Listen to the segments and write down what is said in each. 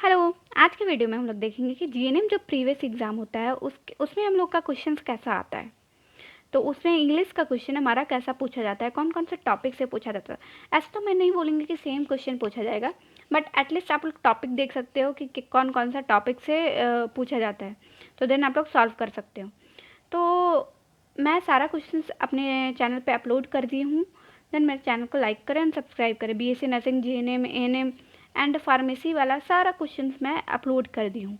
Hello. आज के video में हम लोग देखेंगे कि जीएनएम जो प्रीवियस एग्ज़ाम होता है उसमें हम लोग का क्वेश्चंस कैसा आता है। तो उसमें इंग्लिश का क्वेश्चन हमारा कैसा पूछा जाता है, कौन कौन से टॉपिक से पूछा जाता है। ऐसे तो मैं नहीं बोलूँगी कि सेम क्वेश्चन पूछा जाएगा, बट एटलीस्ट आप लोग टॉपिक देख सकते हो कि कौन कौन सा टॉपिक से पूछा जाता है, तो देन आप लोग सॉल्व कर सकते हो। तो मैं सारा क्वेश्चंस अपने चैनल पे अपलोड कर दी हूँ। देन मेरे चैनल को लाइक करें एंड सब्सक्राइब करें। BSc nursing, GNM, ANM and pharmacy वाला सारा क्वेश्चंस मैं अपलोड कर दी हूँ।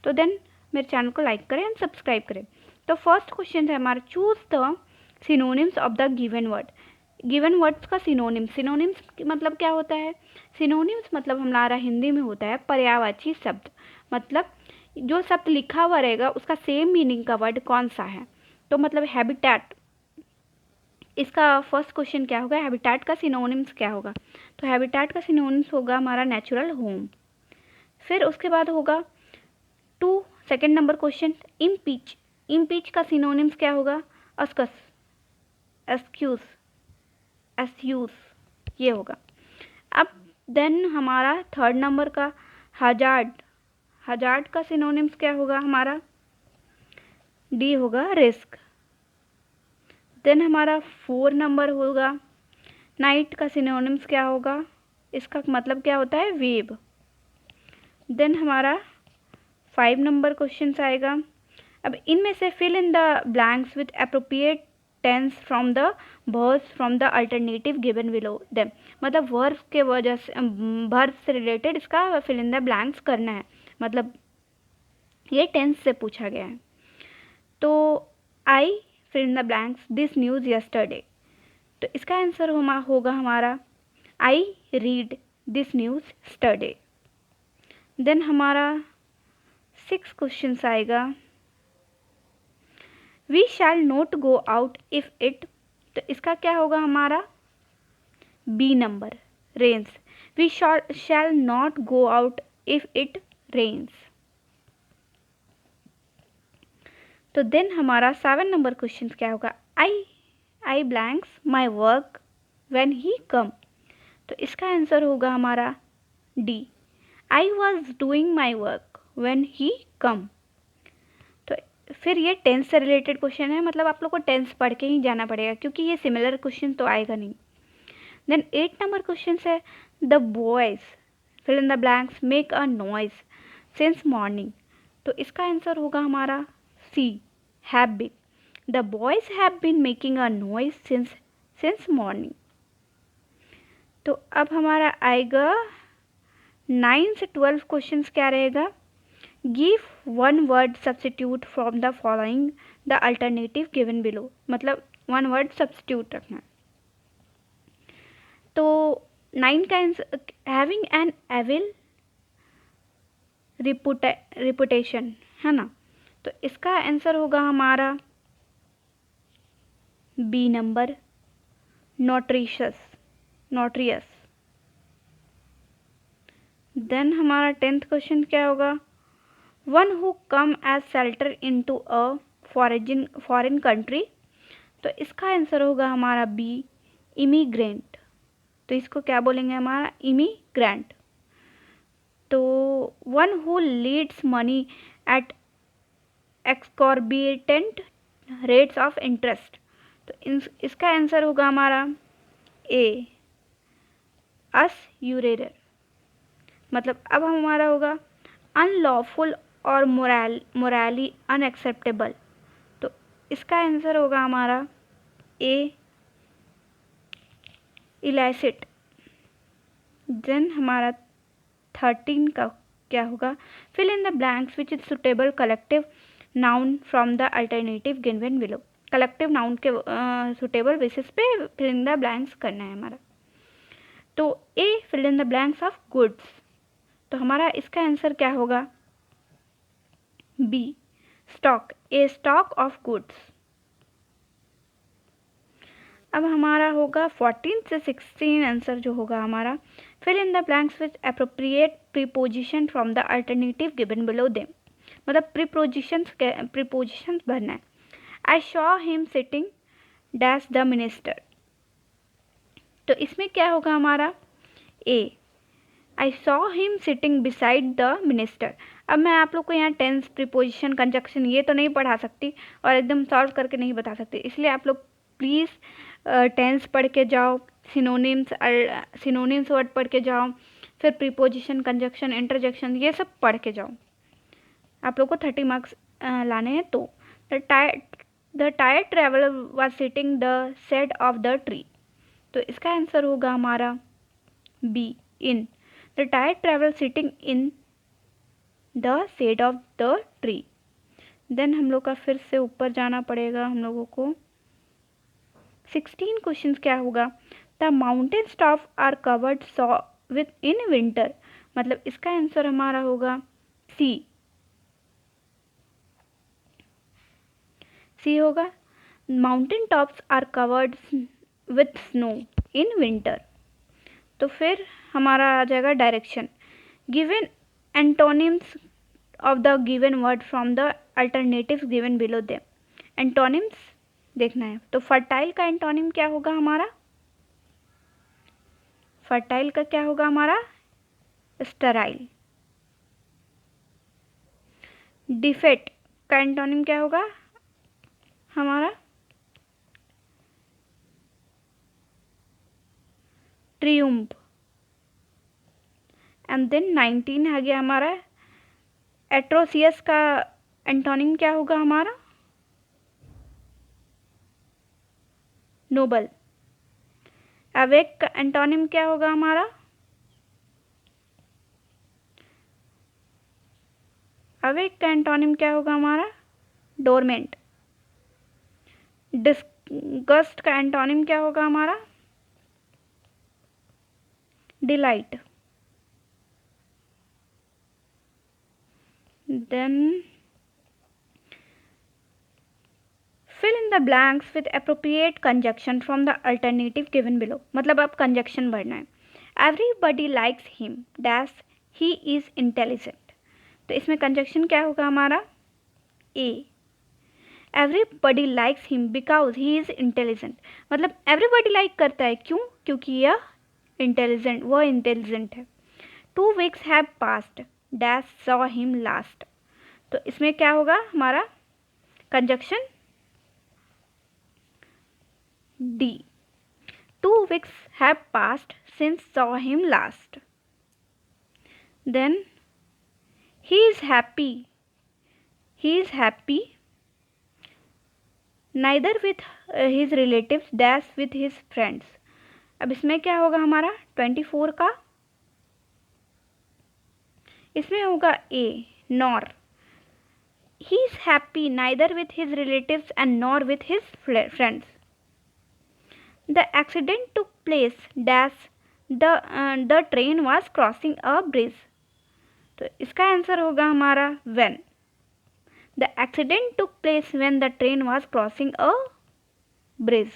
तो देन मेरे चैनल को लाइक करें एंड सब्सक्राइब करें। तो फर्स्ट क्वेश्चन है हमारा, choose the synonyms of the given word. Given words का सिनोनिम्स मतलब क्या होता है? सिनोनिम्स मतलब हमारा हिंदी में होता है पर्यायवाची शब्द। मतलब जो शब्द लिखा हुआ रहेगा उसका सेम मीनिंग का वर्ड कौन सा है। तो मतलब हैबिटेट, इसका फर्स्ट क्वेश्चन क्या होगा, हैबिटेट का सिनोनिम्स क्या होगा? तो हैबिटेट का सिनोनिम्स होगा हमारा नेचुरल होम। फिर उसके बाद होगा second number question, impeach. Impeach का सिनोनिम्स क्या होगा? अस्कस, एक्सक्यूज, एस्यूज, ये होगा। अब देन हमारा थर्ड नंबर का हजार्ड। हजार्ड का सिनोनिम्स क्या होगा हमारा? डी होगा रिस्क। देन हमारा 4 नंबर होगा नाइट का सिनोनिम्स क्या होगा? इसका मतलब क्या होता है? वेव। देन हमारा 5 नंबर क्वेश्चन आएगा। अब इनमें से fill in the blanks with appropriate tense from the verbs from the alternative given below them. मतलब वर्ब्स के वजह से, वर्ब्स से रिलेटेड इसका फिल इन द ब्लैंक्स करना है। मतलब ये टेंस से पूछा गया है। तो I fill in the blanks this news yesterday. तो इसका आंसर होगा हमारा I read this news yesterday. Then हमारा 6 क्वेश्चन आएगा, we shall not go out if it. तो इसका क्या होगा हमारा? B number, rains. We shall not go out if it rains. तो देन हमारा 7 नंबर क्वेश्चन क्या होगा? I blanks my work when he come. तो इसका आंसर होगा हमारा D, I was doing my work when he come. तो फिर ये टेंस से रिलेटेड क्वेश्चन है, मतलब आप लोग को टेंस पढ़ के ही जाना पड़ेगा क्योंकि ये सिमिलर क्वेश्चन तो आएगा नहीं। देन 8 नंबर क्वेश्चन है, the boys fill in the blanks make a noise since morning. तो इसका आंसर होगा हमारा C, have been. The boys have been making a noise since morning. तो अब हमारा आएगा 9 से 12 क्वेश्चन क्या रहेगा? Give one word substitute from the following the alternative given below. मतलब वन वर्ड सब्सटीट्यूट रखना है। तो 9 का answer having an evil reputation है ना। तो इसका आंसर होगा हमारा बी नंबर, नोट्रियस। देन हमारा 10th क्वेश्चन क्या होगा? One who come as shelter into a foreign country. तो इसका आंसर होगा हमारा बी, इमिग्रेंट। तो इसको क्या बोलेंगे हमारा? इमिग्रेंट। तो one who leads money at exorbitant rates of interest. तो इसका आंसर होगा हमारा ए, अस यूरेरर। मतलब अब हमारा होगा अनलॉफुल और मोराली अनएक्सेप्टेबल। तो इसका आंसर होगा हमारा ए, इलैसिट। देन हमारा 13 का क्या होगा? Fill in the blanks which is suitable collective noun from the alternative given below. Collective noun के सुटेबल बेसिस पे फिल इन द ब्लैंक्स करना है हमारा। तो A, fill in the blanks of goods. तो हमारा इसका आंसर क्या होगा? B, stock, A stock of goods. अब हमारा होगा 14 से 16 आंसर जो होगा हमारा, fill in the blanks with appropriate preposition from the alternative given below them. मतलब प्रीपोजिशंस भरना है। I saw him sitting dash the minister. तो इसमें क्या होगा हमारा? A, I saw him sitting beside the minister. अब मैं आप लोग को यहाँ टेंस, प्रीपोजिशन, कंजक्शन ये तो नहीं पढ़ा सकती और एकदम सॉल्व करके नहीं बता सकती, इसलिए आप लोग प्लीज़ टेंस पढ़ के जाओ, सिनोनिम्स वर्ड पढ़ के जाओ, फिर प्रीपोजिशन, कंजक्शन, इंटरजेक्शन ये सब पढ़ के जाओ। आप लोग को 30 मार्क्स लाने हैं। तो the tired traveller was sitting the shade of the tree. तो इसका आंसर होगा हमारा B, in. The tired traveller sitting in the shade of the tree. Then हम लोग का फिर से ऊपर जाना पड़ेगा हम लोगों को। 16 क्वेश्चन क्या होगा? The mountain top are covered saw with in winter. मतलब इसका आंसर हमारा होगा सी, सी होगा। Mountain tops are covered with snow in winter. तो फिर हमारा आ जाएगा direction. Given antonyms of the given word from the alternatives given below them. Antonyms देखना है। तो फर्टाइल का एंटोनिम क्या होगा हमारा? फर्टाइल का क्या होगा हमारा? स्टेराइल। डिफेक्ट का एंटोनिम क्या होगा हमारा? ट्रियुम्फ। एंड देन 19 आ गया हमारा एट्रोसियस का एंटोनिम क्या होगा हमारा? नोबल। अवेक का एंटोनिम क्या होगा हमारा? अवेक का एंटोनिम क्या होगा हमारा? डोरमेंट। डिस्गस्ट का एंटोनिम क्या होगा हमारा? Delight. Then fill in the blanks with appropriate conjunction from the alternative given below। मतलब अब कंजक्शन भरना है। everybody likes him dash he is intelligent। तो इसमें कंजक्शन क्या होगा हमारा? ए। everybody likes him because he is intelligent। मतलब everybody like करता है, क्यों? क्योंकि यह इंटेलिजेंट, वह इंटेलिजेंट है। 2 weeks have passed dash saw him last। तो इसमें क्या होगा हमारा conjunction? D। 2 weeks have passed since saw him last। Then he is happy neither with his relatives dash with his friends। अब इसमें क्या होगा हमारा 24 का? इसमें होगा A, nor। he is happy neither with his relatives and nor with his friends। The accident took place dash the train was crossing a bridge। तो इसका आंसर होगा हमारा when। The accident took place when the train was crossing a bridge।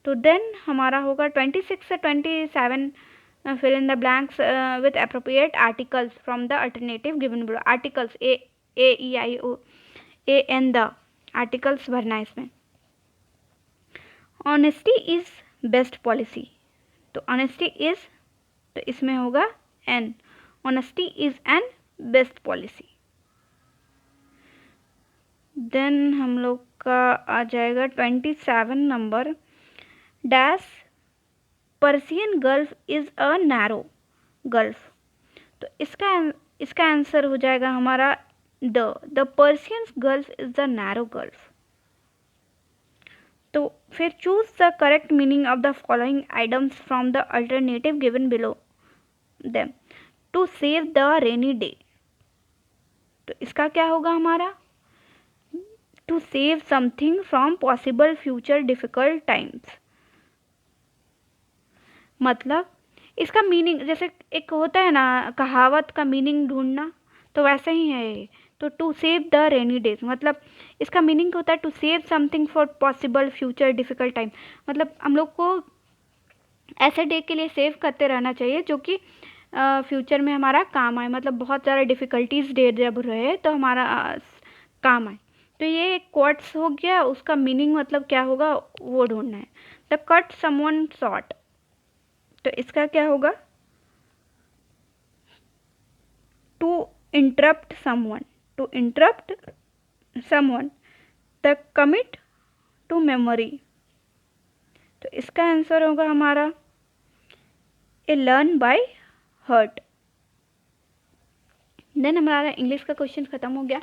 तो then हमारा होगा 26 से 27 fill in the blanks with appropriate articles from the alternative given below। articles a e i o a n the articles भरना है इसमें। Honesty is best policy. तो honesty is, तो इसमें होगा an. Honesty is an best policy. Then हम लोग का आ जाएगा 27 number. Dash Persian gulf is a narrow gulf. तो इसका आंसर हो जाएगा हमारा the Persian gulf is the narrow gulf. तो फिर choose the correct meaning of the following items from the alternative given below them. To save the rainy day. तो इसका क्या होगा हमारा? To save something from possible future difficult times. मतलब इसका meaning जैसे एक होता है ना कहावत का मीनिंग ढूंढना, तो वैसे ही है ये। तो to save the rainy days मतलब इसका मीनिंग होता है to save something for possible future difficult time. मतलब हम लोग को ऐसे डे के लिए सेव करते रहना चाहिए जो कि फ्यूचर में हमारा काम आए। मतलब बहुत ज़्यादा डिफ़िकल्टीज डे जब रहे तो हमारा काम आए। तो ये एक क्वार्ट्स हो गया, उसका मीनिंग मतलब क्या होगा वो ढूंढना है। The cut someone short. तो इसका क्या होगा? Interrupt someone, to interrupt someone, the commit to memory. तो इसका आंसर होगा हमारा A learn by heart. Then हमारा इंग्लिश का क्वेश्चन खत्म हो गया।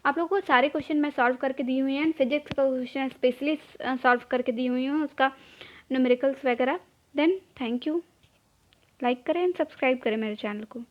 आप लोगों को सारे क्वेश्चन मैं सॉल्व करके दी हुई हैं, फिजिक्स का क्वेश्चन स्पेशली सॉल्व करके दी हुई हूँ, उसका न्यूमेरिकल्स वगैरह। देन थैंक यू, लाइक करें एंड सब्सक्राइब करें मेरे चैनल को।